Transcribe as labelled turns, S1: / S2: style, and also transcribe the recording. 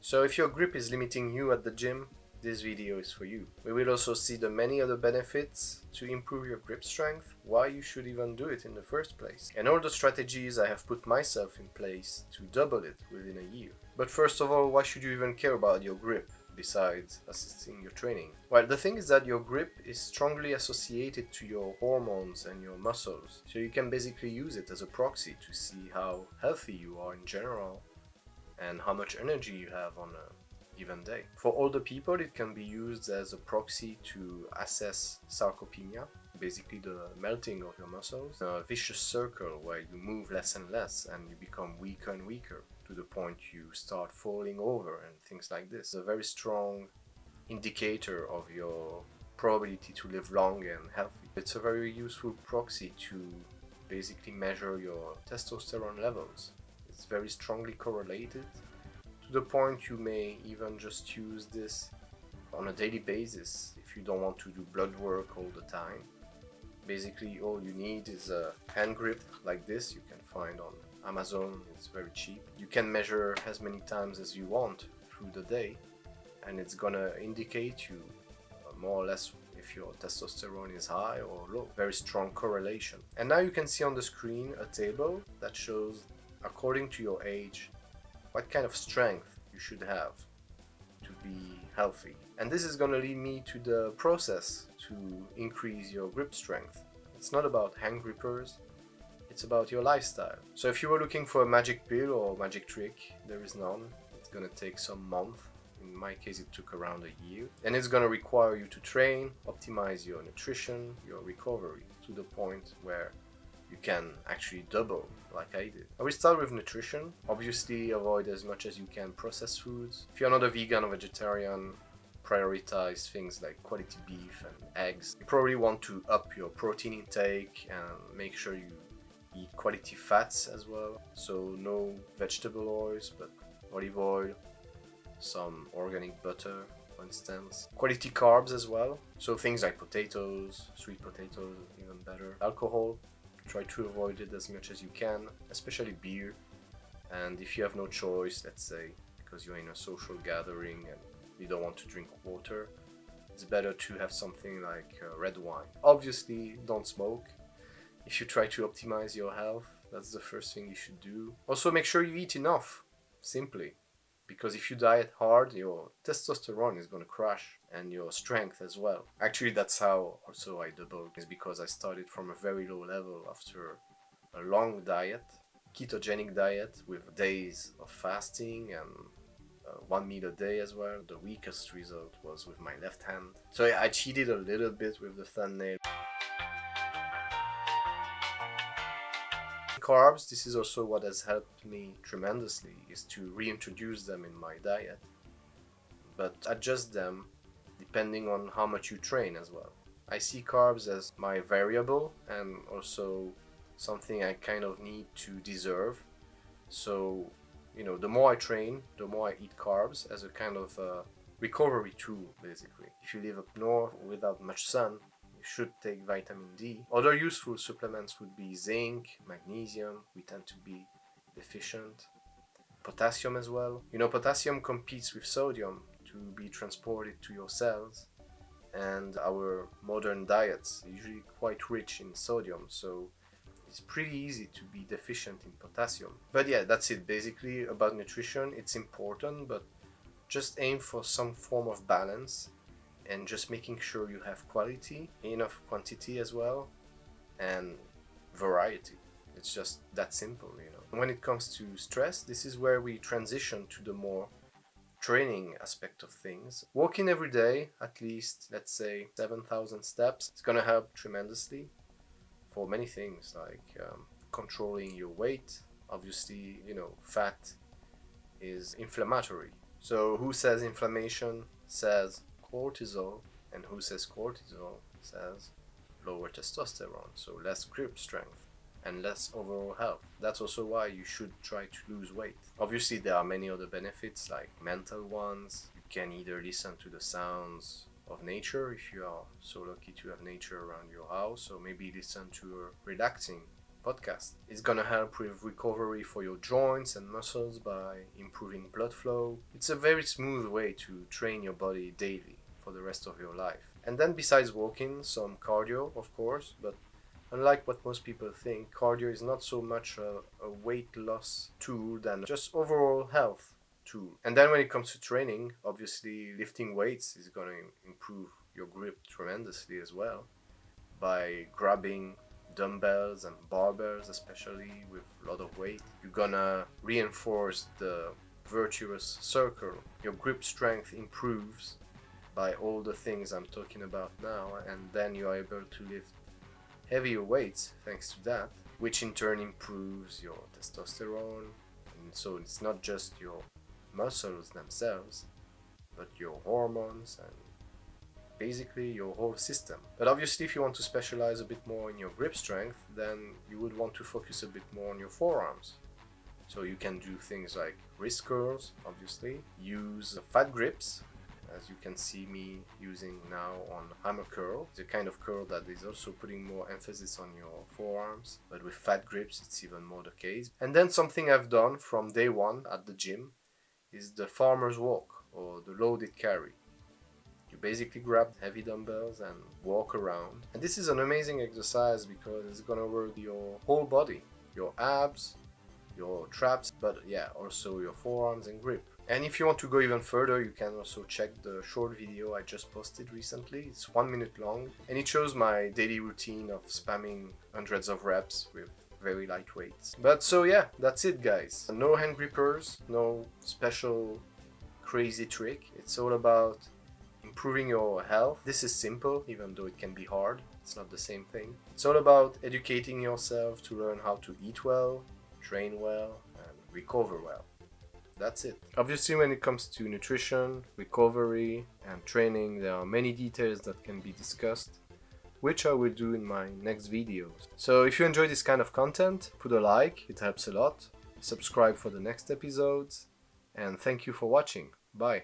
S1: So if your grip is limiting you at the gym, this video is for you. We will also see the many other benefits to improve your grip strength, why you should even do it in the first place, and all the strategies I have put myself in place to double it within a year. But first of all, why should you even care about your grip besides assisting your training? Well, the thing is that your grip is strongly associated to your hormones and your muscles, so you can basically use it as a proxy to see how healthy you are in general and how much energy you have on a given day. For older people, it can be used as a proxy to assess sarcopenia, basically the melting of your muscles, a vicious circle where you move less and less and you become weaker and weaker to the point you start falling over and things like this. It's a very strong indicator of your probability to live long and healthy. It's a very useful proxy to basically measure your testosterone levels. It's very strongly correlated to the point you may even just use this on a daily basis if you don't want to do blood work all the time. Basically all you need is a hand grip like this you can find on Amazon. It's very cheap. You can measure as many times as you want through the day and it's gonna indicate you more or less if your testosterone is high or low. Very strong correlation. And now you can see on the screen a table that shows, according to your age, what kind of strength you should have to be healthy. And this is going to lead me to the process to increase your grip strength. It's not about hand grippers, it's about your lifestyle. So if you were looking for a magic pill or magic trick, there is none. It's going to take some months. In my case, it took around a year. And it's going to require you to train, optimize your nutrition, your recovery to the point where you can actually double like I did. I will start with nutrition. Obviously avoid as much as you can processed foods. If you're not a vegan or vegetarian, prioritize things like quality beef and eggs. You probably want to up your protein intake and make sure you eat quality fats as well. So no vegetable oils, but olive oil, some organic butter for instance. Quality carbs as well. So things like potatoes, sweet potatoes, even better. Alcohol. Try to avoid it as much as you can, especially beer. And if you have no choice, let's say, because you're in a social gathering and you don't want to drink water, it's better to have something like red wine. Obviously, don't smoke. If you try to optimize your health, that's the first thing you should do. Also, make sure you eat enough, simply. Because if you diet hard, your testosterone is going to crash and your strength as well. Actually, that's how also I doubled, is because I started from a very low level after a long diet, ketogenic diet with days of fasting and one meal a day as well. The weakest result was with my left hand. So yeah, I cheated a little bit with the thumbnail. Carbs, this is also what has helped me tremendously, is to reintroduce them in my diet, but adjust them depending on how much you train as well. I see carbs as my variable and also something I kind of need to deserve. So, you know, the more I train, the more I eat carbs as a kind of recovery tool, basically. If you live up north without much sun, you should take vitamin D. Other useful supplements would be zinc, magnesium. We tend to be deficient. Potassium as well. You know, potassium competes with sodium to be transported to your cells, and our modern diets are usually quite rich in sodium, so it's pretty easy to be deficient in potassium. But yeah, that's it basically about nutrition. It's important, but just aim for some form of balance and just making sure you have quality, enough quantity as well, and variety. It's just that simple, you know. When it comes to stress, this is where we transition to the more training aspect of things. Walking every day, at least, let's say 7,000 steps, it's gonna help tremendously for many things, like controlling your weight. Obviously, you know, fat is inflammatory. So who says inflammation says cortisol, and who says cortisol says lower testosterone, so less grip strength and less overall health. That's also why you should try to lose weight. Obviously, there are many other benefits, like mental ones. You can either listen to the sounds of nature if you are so lucky to have nature around your house, or maybe listen to a relaxing podcast. It's gonna help with recovery for your joints and muscles by improving blood flow. It's a very smooth way to train your body daily for the rest of your life. And then besides walking, some cardio, of course, but unlike what most people think, cardio is not so much a weight loss tool than just overall health tool. And then when it comes to training, obviously lifting weights is going to improve your grip tremendously as well by grabbing dumbbells and barbells, especially with a lot of weight. You're gonna reinforce the virtuous circle. Your grip strength improves by all the things I'm talking about now, and then you are able to lift heavier weights thanks to that, which in turn improves your testosterone. And so it's not just your muscles themselves, but your hormones and basically your whole system. But obviously, if you want to specialize a bit more in your grip strength, then you would want to focus a bit more on your forearms. So you can do things like wrist curls, obviously, use fat grips, as you can see me using now on hammer curl. It's a kind of curl that is also putting more emphasis on your forearms, but with fat grips it's even more the case. And then something I've done from day one at the gym is the farmer's walk, or the loaded carry. You basically grab heavy dumbbells and walk around. And this is an amazing exercise because it's gonna work your whole body, your abs, your traps, but yeah, also your forearms and grip. And if you want to go even further, you can also check the short video I just posted recently. It's 1 minute long, and it shows my daily routine of spamming hundreds of reps with very light weights. But so yeah, that's it guys. No hand grippers, no special crazy trick. It's all about improving your health. This is simple, even though it can be hard. It's not the same thing. It's all about educating yourself to learn how to eat well, train well, and recover well. That's it. Obviously, when it comes to nutrition, recovery, and training, there are many details that can be discussed, which I will do in my next videos. So if you enjoy this kind of content, put a like, it helps a lot. Subscribe for the next episodes, and thank you for watching. Bye.